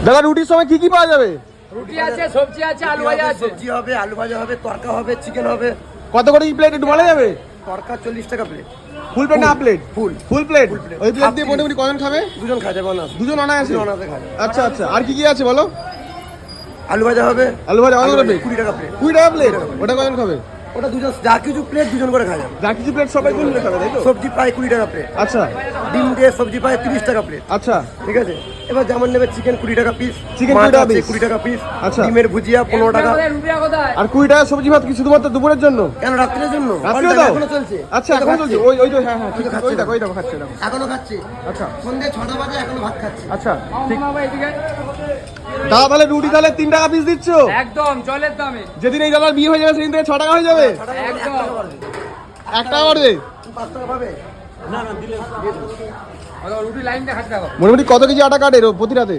দাদা রুটির সময় কি কি পাওয়া যাবে? রুটি আছে, সবজি আছে, আলু ভাজা আছে। সবজি হবে, আলু ভাজা হবে, তরকা হবে, চিকেন হবে। কত করে কি প্লেট একটু বলা যাবে? তরকা 40 টাকা প্লেট। ফুল প্লেট না plate? Full plate. Full plate. ওই প্লেট দিয়ে মোটামুটি কজন খাবে? দুজন খাওয়া যাবে না। দুজন অনায়াসে? দুজন অনায়াসে খাবে। আচ্ছা আচ্ছা, আর কি কি আছে বলো? আলু ভাজা হবে। আলু ভাজা কত করে প্লেট? 20 টাকা প্লেট। 20 টাকা প্লেট? ওটা কজন খাবে? ওটা দুজন, যা কিছু প্লেট দুজন করে খাওয়া যাবে। যা কিছু প্লেট সবাই মিলে খাবে তাই তো? সবজি পায় 20 টাকা প্লেট। আচ্ছা ডিম দিয়ে সবজি পায় 30 টাকা প্লেট। আচ্ছা ঠিক আছে, এবার যেমন নেবে চিকেন 20 টাকা পিস, চিকেন মাছ 20 টাকা আছে পিস। 20 টাকা পিস, আচ্ছা। ডিমের ভুজিয়া 15 টাকা। রুটিয়া কোথায়? আর 20 টাকা সবজি ভাত কি শুধুমাত্র দুপুরের জন্য? কেন রাত্রের জন্য? রাত্রেও দাও? এখনো চলছে। আচ্ছা এখন চলছে। ওই ওই তো, হ্যাঁ হ্যাঁ ঠিক আছে, ওই দেখো খাচ্ছে দেখো। এখনো খাচ্ছে। আচ্ছা সন্ধ্যে 6টা বাজে এখনো ভাত খাচ্ছে। আচ্ছা ঠিক। মামা এদিকে। দাদা তাহলে রুটি তাহলে 3 টাকা পিস দিচ্ছ? একদম জলের দামে। যেদিন এই দাদার বিয়ে হয়ে যাবে সেদিন থেকে 6 টাকা হয়ে যাবে? একদম। 1 টাকা বাড়বে? 5 টাকা পাবে। রুটি লাইন দেখাচ্ছে দেখো। মোটামুটি কত কেজি আটা কাটে প্রতি রাতে?